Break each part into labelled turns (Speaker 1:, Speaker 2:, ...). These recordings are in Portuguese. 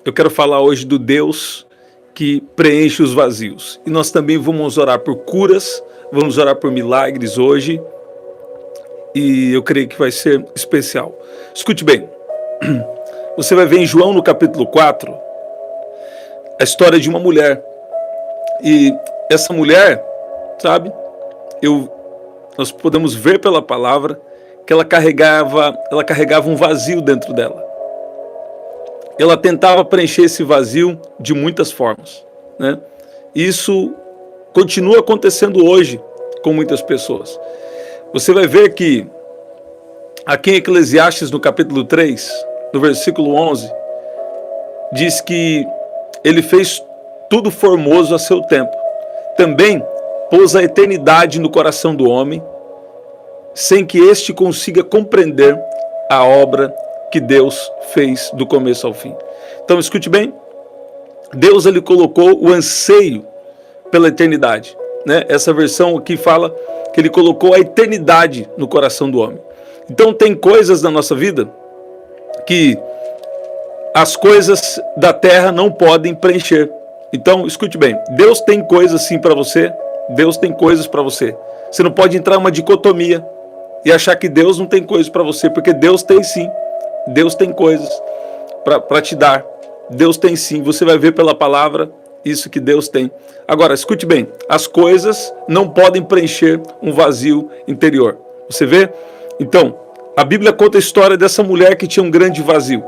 Speaker 1: Eu quero falar hoje do Deus que preenche os vazios. E nós também vamos orar por curas, vamos orar por milagres hoje. E eu creio que vai ser especial. Escute bem. Você vai ver em João no capítulo 4 a história de uma mulher. E essa mulher, sabe, nós podemos ver pela palavra que ela carregava um vazio dentro dela. Ela tentava preencher esse vazio de muitas formas, né? Isso continua acontecendo hoje com muitas pessoas. Você vai ver que aqui em Eclesiastes, no capítulo 3, no versículo 11, diz que ele fez tudo formoso a seu tempo. Também pôs a eternidade no coração do homem, sem que este consiga compreender a obra que Deus fez do começo ao fim. Então escute bem, Deus ele colocou o anseio pela eternidade, né? Essa versão aqui fala que ele colocou a eternidade no coração do homem. Então tem coisas na nossa vida que as coisas da terra não podem preencher. Então escute bem, Deus tem coisas sim para você, Deus tem coisas para você. Você não pode entrar em uma dicotomia e achar que Deus não tem coisas para você, porque Deus tem sim. Deus tem coisas para te dar. Deus tem sim. Você vai ver pela palavra isso que Deus tem. Agora, escute bem. As coisas não podem preencher um vazio interior. Você vê? Então, a Bíblia conta a história dessa mulher que tinha um grande vazio.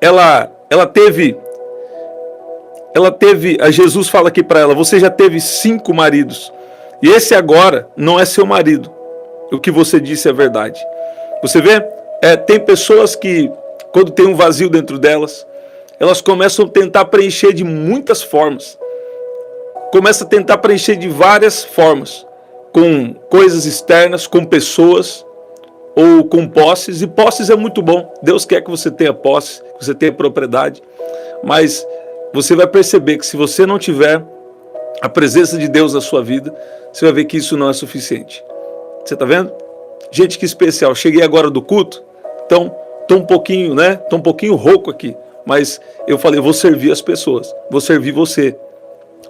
Speaker 1: Ela teve, Jesus fala aqui para ela, você já teve 5 maridos. E esse agora não é seu marido. O que você disse é verdade. Você vê? Tem pessoas que, quando tem um vazio dentro delas, elas começam a tentar preencher de muitas formas. Começam a tentar preencher de várias formas. Com coisas externas, com pessoas, ou com posses. E posses é muito bom. Deus quer que você tenha posse, que você tenha propriedade. Mas você vai perceber que se você não tiver a presença de Deus na sua vida, você vai ver que isso não é suficiente. Você está vendo? Gente, que especial. Cheguei agora do culto, então estou um pouquinho, né? Estou um pouquinho rouco aqui. Mas eu falei, vou servir as pessoas, vou servir você.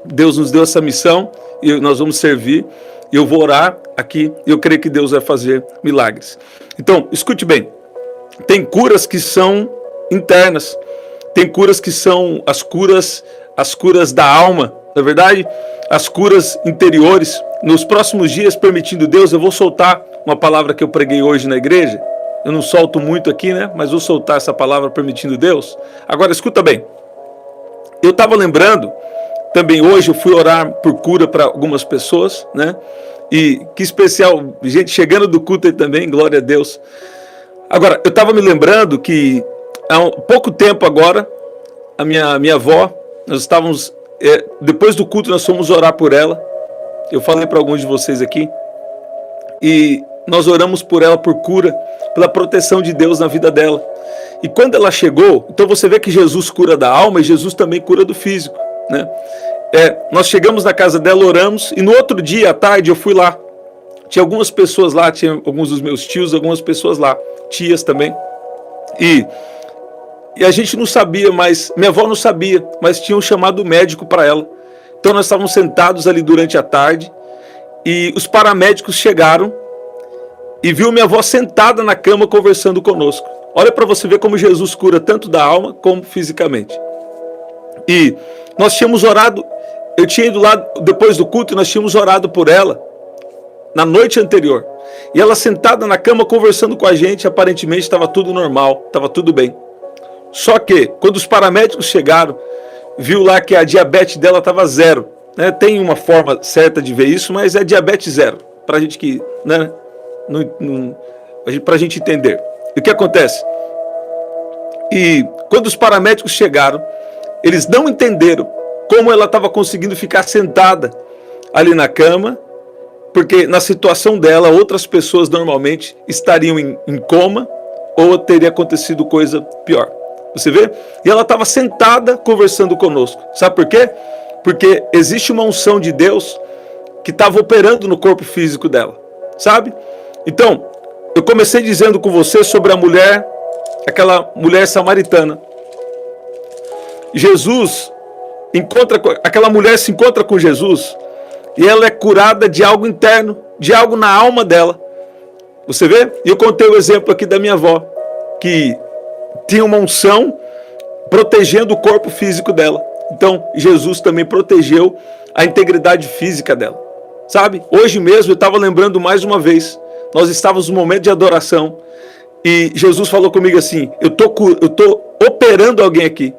Speaker 1: Deus nos deu essa missão e nós vamos servir. Eu vou orar aqui e eu creio que Deus vai fazer milagres. Então, escute bem. Tem curas que são internas. Tem curas que são as curas da alma, na verdade, as curas interiores. Nos próximos dias, permitindo Deus, eu vou soltar uma palavra que eu preguei hoje na igreja. Eu não solto muito aqui, né? Mas vou soltar essa palavra permitindo Deus. Agora, escuta bem. Eu estava lembrando, também hoje eu fui orar por cura para algumas pessoas, né? E que especial, gente chegando do culto aí também, glória a Deus. Agora, eu estava me lembrando que há pouco tempo agora, a minha avó, nós estávamos, depois do culto nós fomos orar por ela. Eu falei para alguns de vocês aqui. E nós oramos por ela, por cura, pela proteção de Deus na vida dela. E quando ela chegou, então você vê que Jesus cura da alma e Jesus também cura do físico, né? Nós chegamos na casa dela, oramos, e no outro dia, à tarde, eu fui lá. Tinha algumas pessoas lá, tinha alguns dos meus tios, algumas pessoas lá, tias também. E a gente não sabia, mas minha avó não sabia, mas tinham chamado o médico para ela. Então nós estávamos sentados ali durante a tarde e os paramédicos chegaram e viu minha avó sentada na cama conversando conosco. Olha para você ver como Jesus cura tanto da alma como fisicamente. E nós tínhamos orado, eu tinha ido lá depois do culto e nós tínhamos orado por ela na noite anterior. E ela sentada na cama conversando com a gente, aparentemente estava tudo normal, estava tudo bem. Só que quando os paramédicos chegaram, viu lá que a diabetes dela estava 0. Né? Tem uma forma certa de ver isso, mas é diabetes 0. Para a gente que, né? Para a gente entender. E o que acontece? E quando os paramédicos chegaram, eles não entenderam como ela estava conseguindo ficar sentada ali na cama, porque na situação dela, outras pessoas normalmente estariam em coma ou teria acontecido coisa pior. Você vê? E ela estava sentada conversando conosco. Sabe por quê? Porque existe uma unção de Deus que estava operando no corpo físico dela. Sabe? Então, eu comecei dizendo com você sobre a mulher, aquela mulher samaritana. Jesus aquela mulher se encontra com Jesus e ela é curada de algo interno, de algo na alma dela. Você vê? E eu contei o exemplo aqui da minha avó, que tinha uma unção protegendo o corpo físico dela. Então, Jesus também protegeu a integridade física dela. Sabe? Hoje mesmo eu estava lembrando mais uma vez, nós estávamos no momento de adoração e Jesus falou comigo assim, eu tô operando alguém aqui.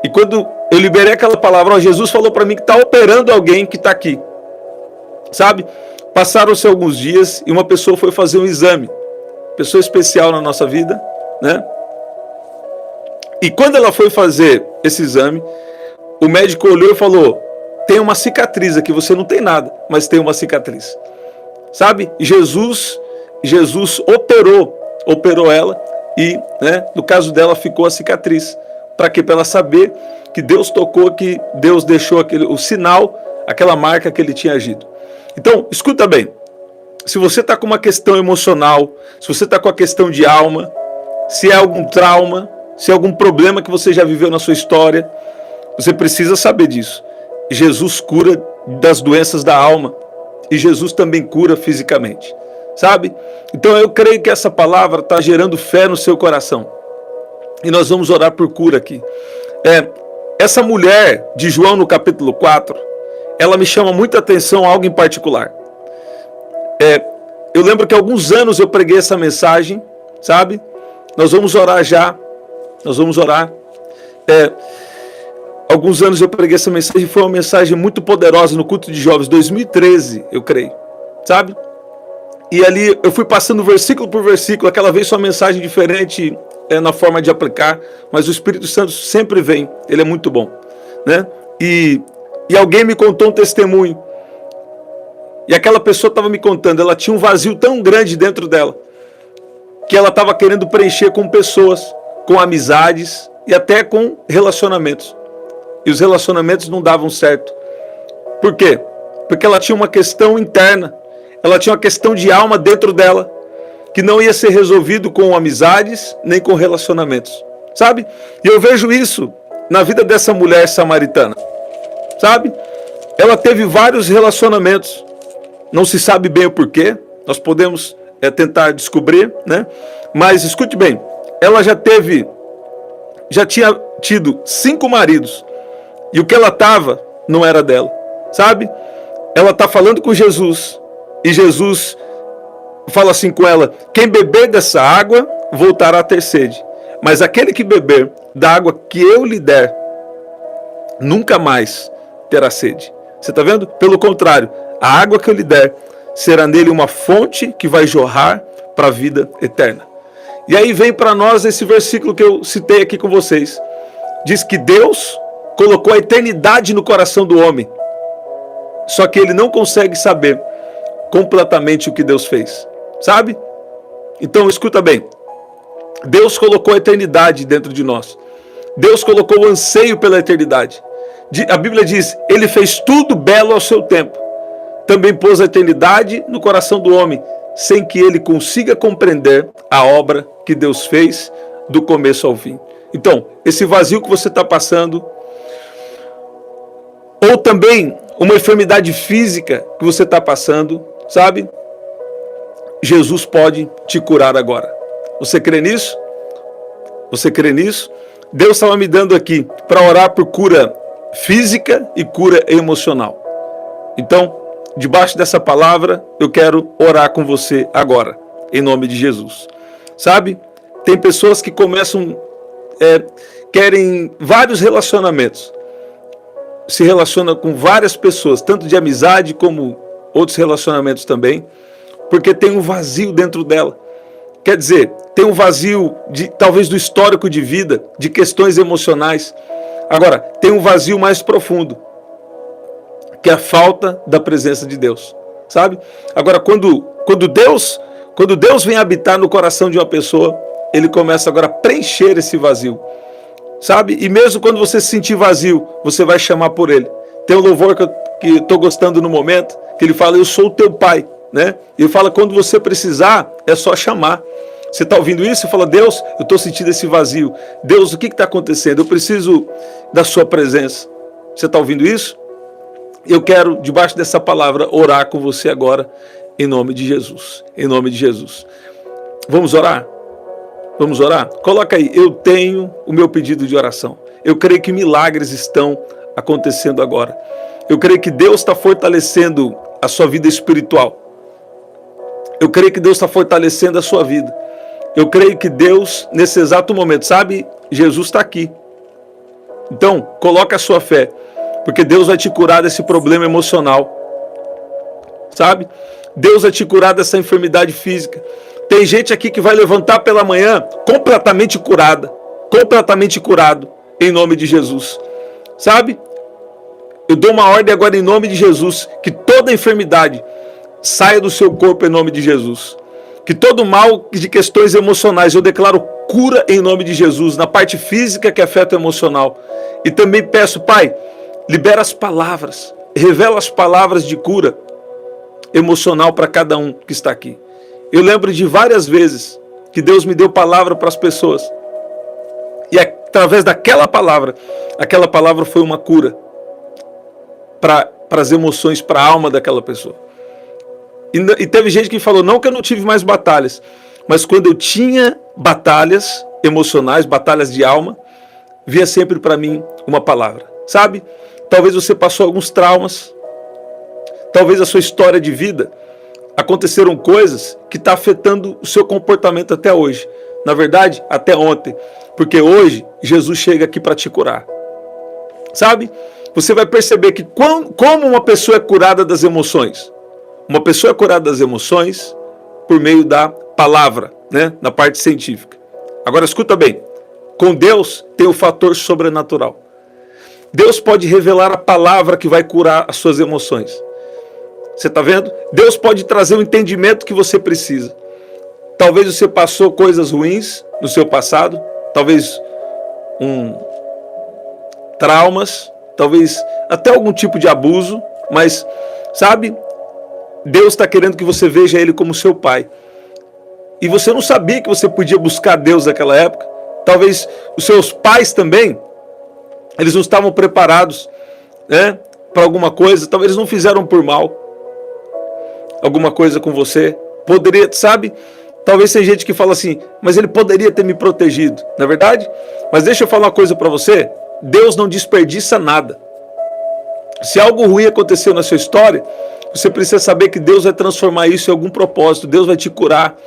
Speaker 1: E quando eu liberei aquela palavra, Jesus falou para mim que está operando alguém que está aqui. Sabe? Passaram-se alguns dias e uma pessoa foi fazer um exame. Pessoa especial na nossa vida, né? E quando ela foi fazer esse exame, o médico olhou e falou, tem uma cicatriz aqui, você não tem nada, mas tem uma cicatriz. Sabe? Jesus operou ela e, né, no caso dela ficou a cicatriz. Para quê? Para ela saber que Deus tocou, que Deus deixou o sinal, aquela marca que ele tinha agido. Então, escuta bem, se você está com uma questão emocional, se você está com a questão de alma, se é algum trauma, se é algum problema que você já viveu na sua história, você precisa saber disso. Jesus cura das doenças da alma e Jesus também cura fisicamente, sabe? Então eu creio que essa palavra está gerando fé no seu coração e nós vamos orar por cura aqui. Essa mulher de João no capítulo 4, ela me chama muita atenção algo em particular. Eu lembro que há alguns anos eu preguei essa mensagem, sabe? Nós vamos orar já, nós vamos orar. Alguns anos eu preguei essa mensagem, foi uma mensagem muito poderosa no culto de jovens, 2013, eu creio, sabe? E ali eu fui passando versículo por versículo, aquela vez só uma mensagem diferente na forma de aplicar, mas o Espírito Santo sempre vem, ele é muito bom, né? E alguém me contou um testemunho, e aquela pessoa estava me contando, ela tinha um vazio tão grande dentro dela, que ela estava querendo preencher com pessoas, com amizades e até com relacionamentos. E os relacionamentos não davam certo. Por quê? Porque ela tinha uma questão interna, ela tinha uma questão de alma dentro dela, que não ia ser resolvido com amizades, nem com relacionamentos. Sabe? E eu vejo isso na vida dessa mulher samaritana. Sabe? Ela teve vários relacionamentos. Não se sabe bem o porquê. Nós podemos tentar descobrir, né? Mas escute bem. Ela já tinha tido 5 maridos. E o que ela estava não era dela. Sabe? Ela está falando com Jesus. E Jesus fala assim com ela: quem beber dessa água voltará a ter sede. Mas aquele que beber da água que eu lhe der, nunca mais terá sede. Você está vendo? Pelo contrário, a água que eu lhe der será nele uma fonte que vai jorrar para a vida eterna. E aí vem para nós esse versículo que eu citei aqui com vocês. Diz que Deus colocou a eternidade no coração do homem. Só que ele não consegue saber completamente o que Deus fez. Sabe? Então escuta bem. Deus colocou a eternidade dentro de nós. Deus colocou o anseio pela eternidade. A Bíblia diz, ele fez tudo belo ao seu tempo. Também pôs a eternidade no coração do homem, sem que ele consiga compreender a obra que Deus fez do começo ao fim. Então, esse vazio que você está passando, ou também uma enfermidade física que você está passando, sabe? Jesus pode te curar agora. Você crê nisso? Você crê nisso? Deus estava me dando aqui para orar por cura física e cura emocional. Então, debaixo dessa palavra, eu quero orar com você agora, em nome de Jesus. Sabe? Tem pessoas que começam, querem vários relacionamentos. Se relaciona com várias pessoas, tanto de amizade como outros relacionamentos também, porque tem um vazio dentro dela. Quer dizer, tem um vazio talvez do histórico de vida, de questões emocionais. Agora, tem um vazio mais profundo, que é a falta da presença de Deus, sabe? Agora, quando Deus vem habitar no coração de uma pessoa, ele começa agora a preencher esse vazio, sabe? E mesmo quando você se sentir vazio, você vai chamar por ele. Tem um louvor que eu estou gostando no momento, que ele fala, eu sou o teu pai, né? E ele fala, quando você precisar, é só chamar. Você está ouvindo isso? Você fala, Deus, eu estou sentindo esse vazio. Deus, o que está acontecendo? Eu preciso da sua presença. Você está ouvindo isso? Eu quero, debaixo dessa palavra, orar com você agora, em nome de Jesus. Em nome de Jesus. Vamos orar? Vamos orar? Coloca aí, eu tenho o meu pedido de oração. Eu creio que milagres estão acontecendo agora. Eu creio que Deus está fortalecendo a sua vida espiritual. Eu creio que Deus está fortalecendo a sua vida. Eu creio que Deus, nesse exato momento, sabe, Jesus está aqui. Então, coloca a sua fé, porque Deus vai te curar desse problema emocional. Sabe? Deus vai te curar dessa enfermidade física. Tem gente aqui que vai levantar pela manhã completamente curada. Completamente curado, em nome de Jesus. Sabe? Eu dou uma ordem agora em nome de Jesus, que toda enfermidade saia do seu corpo em nome de Jesus. Que todo mal de questões emocionais, eu declaro cura em nome de Jesus, na parte física que afeta o emocional. E também peço, Pai, libera as palavras, revela as palavras de cura emocional para cada um que está aqui. Eu lembro de várias vezes que Deus me deu palavra para as pessoas. E através daquela palavra, aquela palavra foi uma cura para as emoções, para a alma daquela pessoa. E teve gente que falou, não que eu não tive mais batalhas, mas quando eu tinha batalhas emocionais, batalhas de alma, via sempre para mim uma palavra. Sabe? Talvez você passou alguns traumas, talvez a sua história de vida, aconteceram coisas que estão afetando o seu comportamento até hoje. Na verdade, até ontem. Porque hoje, Jesus chega aqui para te curar. Sabe? Você vai perceber que como uma pessoa é curada das emoções. Uma pessoa é curada das emoções por meio da palavra, né? Na parte científica. Agora escuta bem. Com Deus tem o fator sobrenatural. Deus pode revelar a palavra que vai curar as suas emoções. Você está vendo? Deus pode trazer o entendimento que você precisa. Talvez você passou coisas ruins no seu passado. Talvez traumas. Talvez até algum tipo de abuso. Mas, sabe? Deus está querendo que você veja Ele como seu Pai. E você não sabia que você podia buscar Deus naquela época. Talvez os seus pais também, eles não estavam preparados, né, para alguma coisa. Talvez eles não fizeram por mal alguma coisa com você. Poderia, sabe? Talvez tem gente que fala assim, mas ele poderia ter me protegido. Não é verdade? Mas deixa eu falar uma coisa para você. Deus não desperdiça nada. Se algo ruim aconteceu na sua história, você precisa saber que Deus vai transformar isso em algum propósito. Deus vai te curar.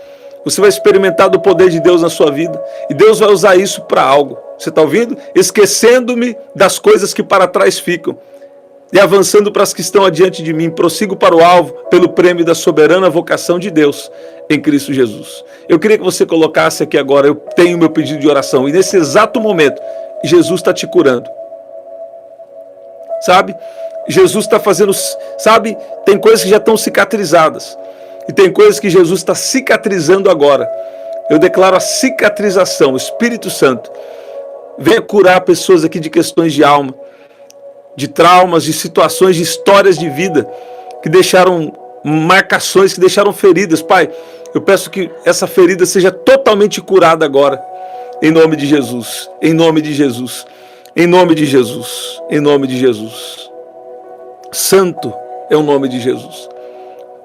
Speaker 1: Você vai experimentar do poder de Deus na sua vida. E Deus vai usar isso para algo. Você está ouvindo? Esquecendo-me das coisas que para trás ficam. E avançando para as que estão adiante de mim. Prossigo para o alvo pelo prêmio da soberana vocação de Deus em Cristo Jesus. Eu queria que você colocasse aqui agora, eu tenho meu pedido de oração. E nesse exato momento, Jesus está te curando. Sabe? Jesus está fazendo, sabe? Tem coisas que já estão cicatrizadas. E tem coisas que Jesus está cicatrizando agora. Eu declaro a cicatrização. O Espírito Santo venha curar pessoas aqui de questões de alma, de traumas, de situações, de histórias de vida que deixaram marcações, que deixaram feridas. Pai, eu peço que essa ferida seja totalmente curada agora. Em nome de Jesus. Em nome de Jesus. Em nome de Jesus. Em nome de Jesus. Santo é o nome de Jesus.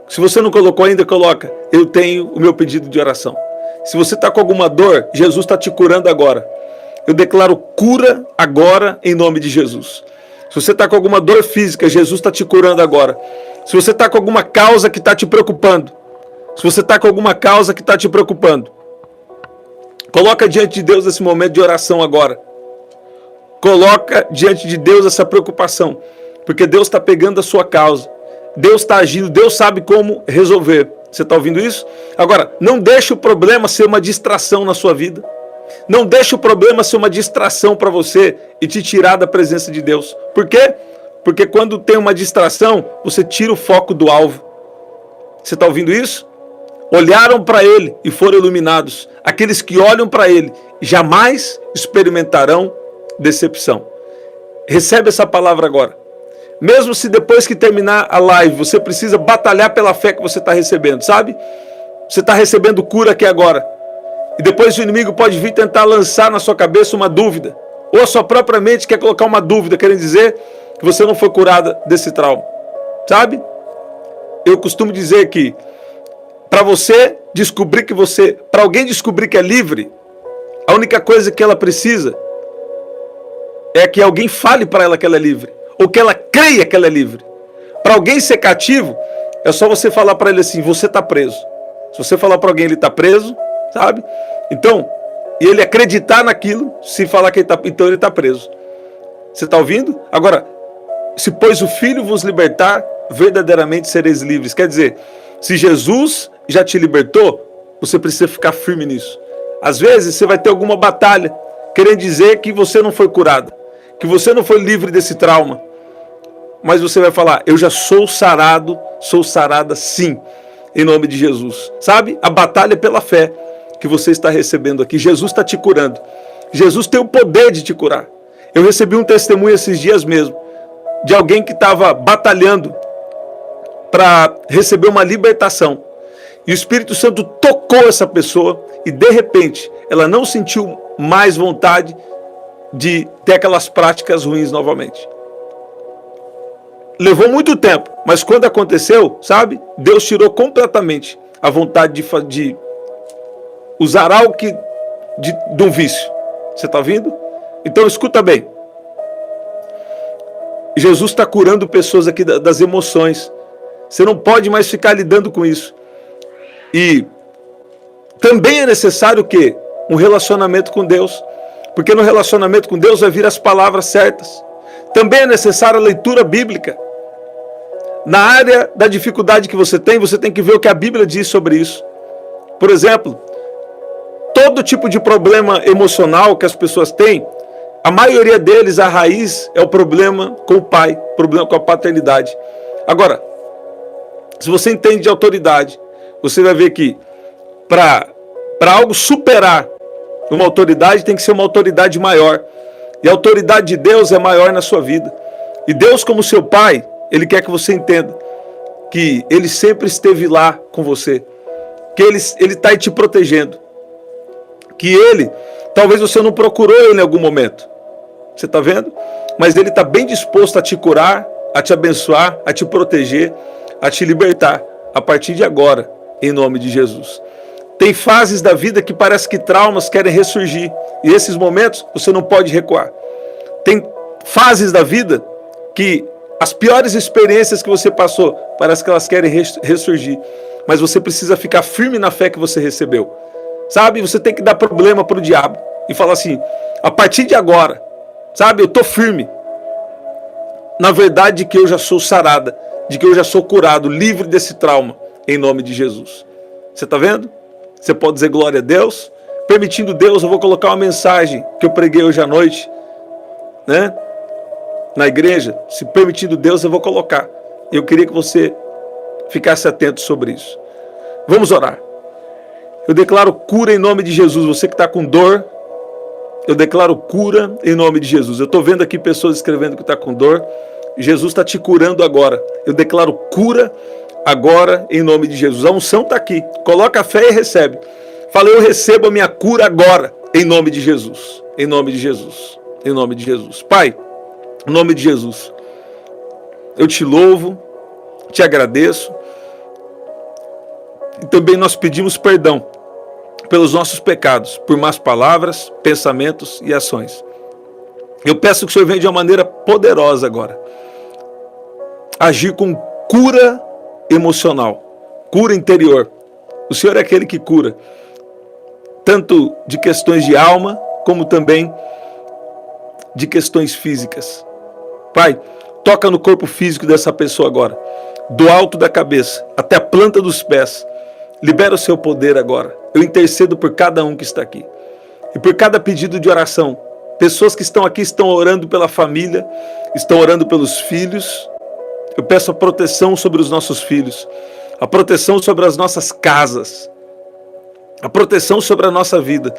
Speaker 1: Se você não colocou ainda, coloca. Eu tenho o meu pedido de oração. Se você está com alguma dor, Jesus está te curando agora. Eu declaro cura agora em nome de Jesus. Se você está com alguma dor física, Jesus está te curando agora. Se você está com alguma causa que está te preocupando, se você está com alguma causa que está te preocupando, coloca diante de Deus esse momento de oração agora. Coloca diante de Deus essa preocupação, porque Deus está pegando a sua causa. Deus está agindo, Deus sabe como resolver. Você está ouvindo isso? Agora, não deixe o problema ser uma distração na sua vida. Não deixe o problema ser uma distração para você e te tirar da presença de Deus. Por quê? Porque quando tem uma distração, você tira o foco do alvo. Você está ouvindo isso? Olharam para Ele e foram iluminados. Aqueles que olham para Ele jamais experimentarão decepção. Recebe essa palavra agora. Mesmo se depois que terminar a live, você precisa batalhar pela fé que você está recebendo, sabe? Você está recebendo cura aqui agora. E depois o inimigo pode vir tentar lançar na sua cabeça uma dúvida. Ou a sua própria mente quer colocar uma dúvida, querendo dizer que você não foi curada desse trauma. Sabe? Eu costumo dizer que para você descobrir que para alguém descobrir que é livre, a única coisa que ela precisa é que alguém fale para ela que ela é livre, ou que ela creia que ela é livre. Para alguém ser cativo, é só você falar para ele assim, você está preso. Se você falar para alguém ele está preso, sabe? Então, e ele acreditar naquilo, se falar que ele está, então ele está preso. Você está ouvindo? Agora, se pois o Filho vos libertar, verdadeiramente sereis livres. Quer dizer, se Jesus já te libertou, você precisa ficar firme nisso. Às vezes você vai ter alguma batalha, querendo dizer que você não foi curado, que você não foi livre desse trauma. Mas você vai falar, eu já sou sarado, sou sarada sim, em nome de Jesus. Sabe? A batalha é pela fé que você está recebendo aqui. Jesus está te curando. Jesus tem o poder de te curar. Eu recebi um testemunho esses dias mesmo, de alguém que estava batalhando para receber uma libertação. E o Espírito Santo tocou essa pessoa e de repente ela não sentiu mais vontade de ter aquelas práticas ruins novamente. Levou muito tempo, mas quando aconteceu, sabe? Deus tirou completamente a vontade de usar algo de um vício. Você está ouvindo? Então escuta bem. Jesus está curando pessoas aqui das emoções. Você não pode mais ficar lidando com isso. E também é necessário o quê? Um relacionamento com Deus. Porque no relacionamento com Deus vai vir as palavras certas. Também é necessária a leitura bíblica. Na área da dificuldade que você tem que ver o que a Bíblia diz sobre isso. Por exemplo, todo tipo de problema emocional que as pessoas têm, a maioria deles, a raiz é o problema com o pai, problema com a paternidade. Agora, se você entende de autoridade, você vai ver que para algo superar uma autoridade, tem que ser uma autoridade maior. E a autoridade de Deus é maior na sua vida. E Deus, como seu pai, Ele quer que você entenda que Ele sempre esteve lá com você. Que Ele está aí te protegendo. Que Ele, talvez você não procurou Ele em algum momento. Você está vendo? Mas Ele está bem disposto a te curar, a te abençoar, a te proteger, a te libertar. A partir de agora, em nome de Jesus. Tem fases da vida que parece que traumas querem ressurgir. E esses momentos você não pode recuar. Tem fases da vida que as piores experiências que você passou, parece que elas querem ressurgir. Mas você precisa ficar firme na fé que você recebeu. Sabe? Você tem que dar problema para o diabo. E falar assim, a partir de agora, sabe? Eu estou firme. Na verdade que eu já sou sarada. De que eu já sou curado, livre desse trauma. Em nome de Jesus. Você está vendo? Você pode dizer glória a Deus. Permitindo Deus, eu vou colocar uma mensagem que eu preguei hoje à noite, né? Na igreja. Se permitindo Deus, eu vou colocar. Eu queria que você ficasse atento sobre isso. Vamos orar. Eu declaro cura em nome de Jesus. Você que está com dor, eu declaro cura em nome de Jesus. Eu estou vendo aqui pessoas escrevendo que está com dor. Jesus está te curando agora. Eu declaro cura agora em nome de Jesus. A unção está aqui. Coloca a fé e recebe. Fala, eu recebo a minha cura agora em nome de Jesus. Em nome de Jesus. Em nome de Jesus. Pai, em nome de Jesus, eu te louvo, te agradeço. E também nós pedimos perdão pelos nossos pecados, por más palavras, pensamentos e ações. Eu peço que o Senhor venha de uma maneira poderosa agora. Agir com cura emocional, cura interior. O Senhor é aquele que cura, tanto de questões de alma, como também de questões físicas. Pai, toca no corpo físico dessa pessoa agora, do alto da cabeça até a planta dos pés. Libera o seu poder agora. Eu intercedo por cada um que está aqui. E por cada pedido de oração. Pessoas que estão aqui estão orando pela família, estão orando pelos filhos. Eu peço a proteção sobre os nossos filhos, a proteção sobre as nossas casas, a proteção sobre a nossa vida,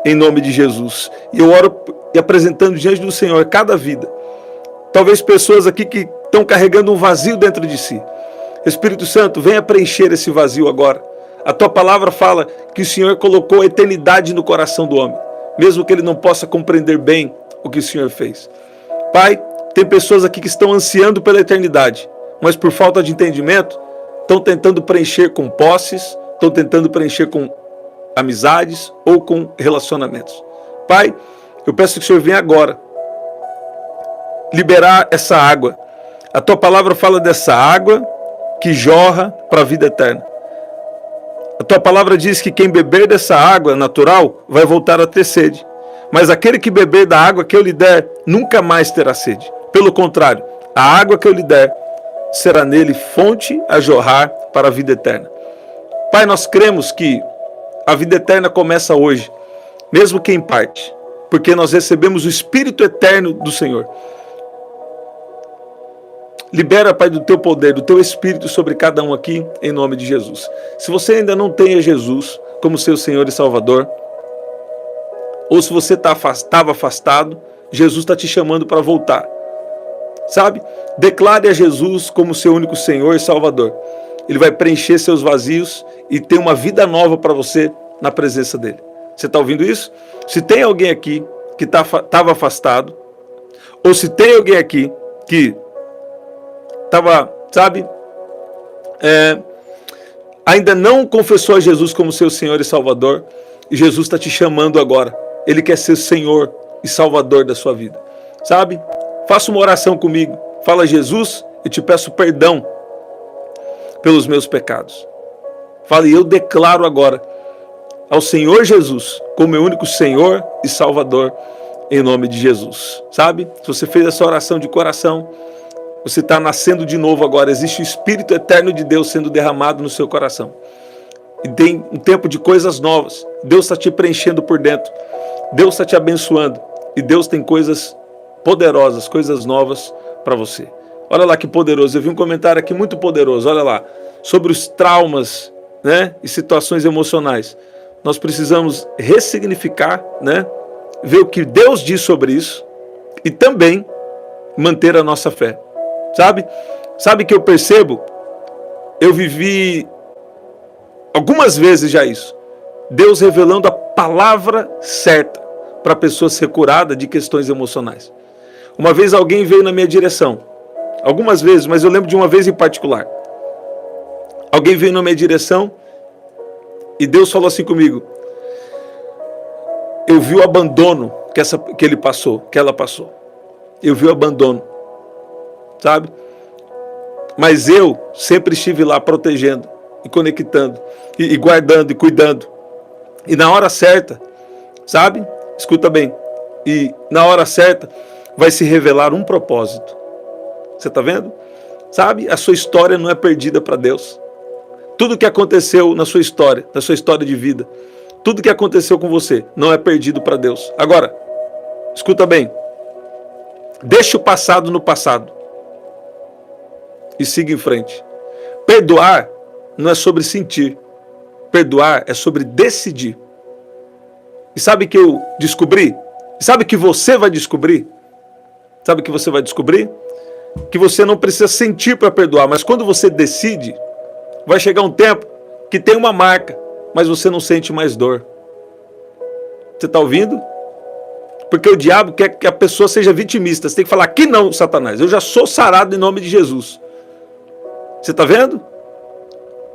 Speaker 1: em nome de Jesus. E eu oro e apresentando diante do Senhor cada vida. Talvez pessoas aqui que estão carregando um vazio dentro de si. Espírito Santo, venha preencher esse vazio agora. A tua palavra fala que o Senhor colocou a eternidade no coração do homem, mesmo que ele não possa compreender bem o que o Senhor fez. Pai, tem pessoas aqui que estão ansiando pela eternidade, mas por falta de entendimento, estão tentando preencher com posses, estão tentando preencher com amizades ou com relacionamentos. Pai, eu peço que o Senhor venha agora liberar essa água. A tua palavra fala dessa água que jorra para a vida eterna. A tua palavra diz que quem beber dessa água natural vai voltar a ter sede. Mas aquele que beber da água que eu lhe der, nunca mais terá sede. Pelo contrário, a água que eu lhe der será nele fonte a jorrar para a vida eterna. Pai, nós cremos que a vida eterna começa hoje, mesmo que em parte, porque nós recebemos o Espírito eterno do Senhor. Libera, Pai, do teu poder, do teu Espírito sobre cada um aqui, em nome de Jesus. Se você ainda não tem a Jesus como seu Senhor e Salvador, ou se você estava afastado, Jesus está te chamando para voltar. Sabe? Declare a Jesus como seu único Senhor e Salvador. Ele vai preencher seus vazios e ter uma vida nova para você na presença dele. Você está ouvindo isso? Se tem alguém aqui que estava afastado, ou se tem alguém aqui que estava, sabe, ainda não confessou a Jesus como seu Senhor e Salvador, e Jesus está te chamando agora. Ele quer ser Senhor e Salvador da sua vida. Sabe? Faça uma oração comigo. Fala: Jesus, eu te peço perdão pelos meus pecados. Fale: eu declaro agora ao Senhor Jesus como meu único Senhor e Salvador, em nome de Jesus. Sabe? Se você fez essa oração de coração, você está nascendo de novo agora. Existe o Espírito eterno de Deus sendo derramado no seu coração. E tem um tempo de coisas novas. Deus está te preenchendo por dentro. Deus está te abençoando. E Deus tem coisas poderosas, coisas novas para você. Olha lá que poderoso. Eu vi um comentário aqui muito poderoso. Olha lá. Sobre os traumas, né, e situações emocionais. Nós precisamos ressignificar, né, ver o que Deus diz sobre isso e também manter a nossa fé. Sabe que eu percebo? Eu vivi algumas vezes já isso. Deus revelando a palavra certa para a pessoa ser curada de questões emocionais. Uma vez alguém veio na minha direção. Algumas vezes, mas eu lembro de uma vez em particular. Alguém veio na minha direção e Deus falou assim comigo: eu vi o abandono que ele passou, que ela passou. Eu vi o abandono. Sabe? Mas eu sempre estive lá protegendo e conectando e guardando e cuidando. E na hora certa, sabe? Escuta bem. E na hora certa vai se revelar um propósito. Você está vendo? Sabe? A sua história não é perdida para Deus. Tudo que aconteceu na sua história de vida, tudo que aconteceu com você não é perdido para Deus. Agora, escuta bem. Deixe o passado no passado e siga em frente. Perdoar não é sobre sentir. Perdoar é sobre decidir. E sabe que eu descobri? E sabe que você vai descobrir? Sabe que você vai descobrir? Que você não precisa sentir para perdoar, mas quando você decide, vai chegar um tempo que tem uma marca, mas você não sente mais dor. Você está ouvindo? Porque o diabo quer que a pessoa seja vitimista. Você tem que falar que não, Satanás. Eu já sou sarado em nome de Jesus. Você está vendo?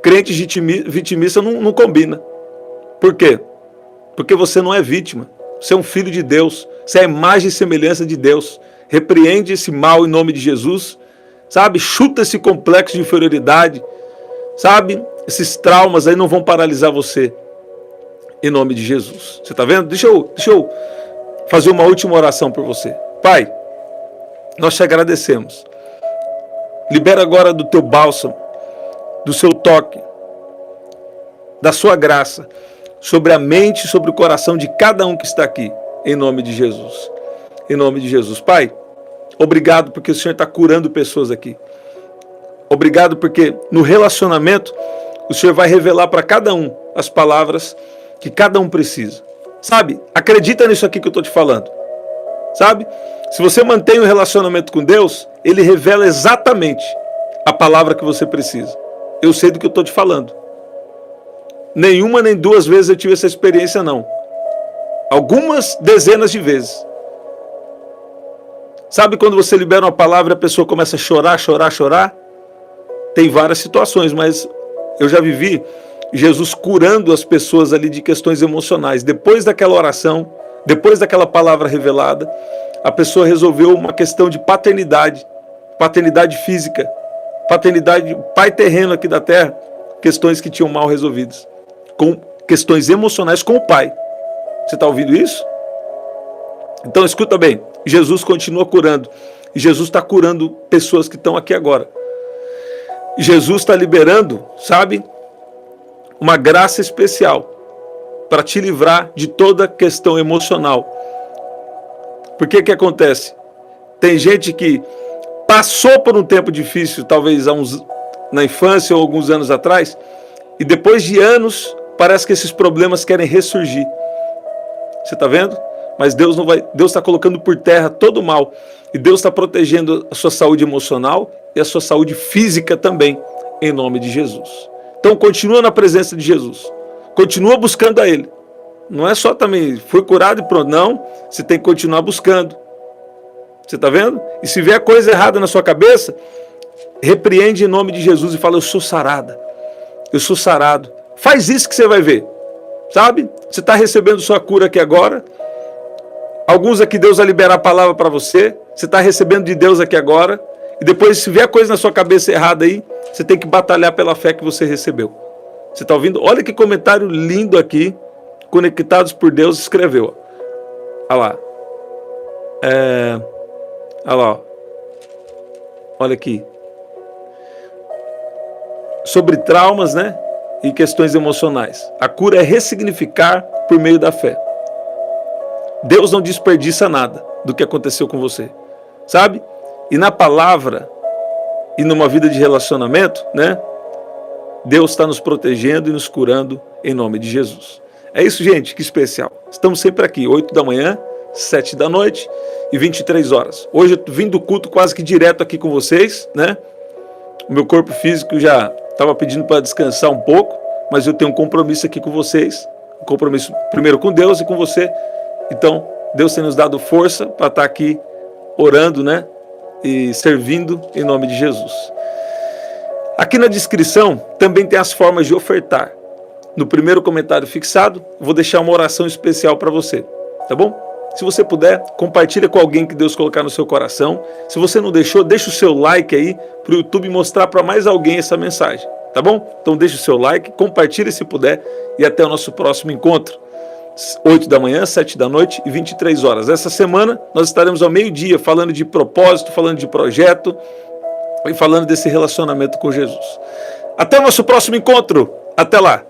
Speaker 1: Crente vitimista não combina. Por quê? Porque você não é vítima. Você é um filho de Deus. Você é a imagem e semelhança de Deus. Repreende esse mal em nome de Jesus. Sabe? Chuta esse complexo de inferioridade. Sabe? Esses traumas aí não vão paralisar você. Em nome de Jesus. Você está vendo? Deixa eu fazer uma última oração por você. Pai, nós te agradecemos. Libera agora do teu bálsamo, do seu toque, da sua graça, sobre a mente, sobre o coração de cada um que está aqui, em nome de Jesus. Em nome de Jesus. Pai, obrigado porque o Senhor está curando pessoas aqui. Obrigado porque no relacionamento o Senhor vai revelar para cada um as palavras que cada um precisa. Sabe? Acredita nisso aqui que eu estou te falando. Sabe? Se você mantém um relacionamento com Deus, Ele revela exatamente a palavra que você precisa. Eu sei do que eu estou te falando. nenhuma nem duas vezes eu tive essa experiência, não. Algumas dezenas de vezes. Sabe quando você libera uma palavra e a pessoa começa a chorar, chorar, chorar? Tem várias situações, mas eu já vivi Jesus curando as pessoas ali de questões emocionais. Depois daquela oração, depois daquela palavra revelada, a pessoa resolveu uma questão de paternidade, paternidade física, paternidade, pai terreno aqui da terra, questões que tinham mal resolvidas, com questões emocionais com o pai. Você está ouvindo isso? Então escuta bem, Jesus continua curando, e Jesus está curando pessoas que estão aqui agora. Jesus está liberando, sabe, uma graça especial para te livrar de toda questão emocional. Por que acontece? Tem gente que passou por um tempo difícil, talvez na infância ou alguns anos atrás, e depois de anos, parece que esses problemas querem ressurgir. Você está vendo? Mas Deus está colocando por terra todo o mal. E Deus está protegendo a sua saúde emocional e a sua saúde física também, em nome de Jesus. Então continua na presença de Jesus. Continua buscando a Ele. Não é só também, fui curado e pronto. Não, você tem que continuar buscando. Você está vendo? E se vier coisa errada na sua cabeça, repreende em nome de Jesus e fala, eu sou sarada. Eu sou sarado. Faz isso que você vai ver. Sabe? Você está recebendo sua cura aqui agora. Alguns aqui Deus vai liberar a palavra para você. Você está recebendo de Deus aqui agora. E depois, se vier coisa na sua cabeça errada aí, você tem que batalhar pela fé que você recebeu. Você está ouvindo? Olha que comentário lindo aqui. Conectados por Deus escreveu. Olha lá. Olha lá. Olha aqui. Sobre traumas, né? E questões emocionais. A cura é ressignificar por meio da fé. Deus não desperdiça nada do que aconteceu com você. Sabe? E na palavra e numa vida de relacionamento, né? Deus está nos protegendo e nos curando em nome de Jesus. É isso, gente, que especial. Estamos sempre aqui, 8 da manhã, 7 da noite e 23 horas. Hoje eu vim do culto quase que direto aqui com vocês, né? O meu corpo físico já estava pedindo para descansar um pouco, mas eu tenho um compromisso aqui com vocês. Um compromisso primeiro com Deus e com você. Então, Deus tem nos dado força para estar aqui orando, né? E servindo em nome de Jesus. Aqui na descrição também tem as formas de ofertar. No primeiro comentário fixado, vou deixar uma oração especial para você, tá bom? Se você puder, compartilha com alguém que Deus colocar no seu coração. Se você não deixou, deixa o seu like aí para o YouTube mostrar para mais alguém essa mensagem, tá bom? Então deixa o seu like, compartilha se puder e até o nosso próximo encontro. 8 da manhã, 7 da noite e 23 horas. Essa semana nós estaremos ao meio-dia falando de propósito, falando de projeto e falando desse relacionamento com Jesus. Até o nosso próximo encontro. Até lá.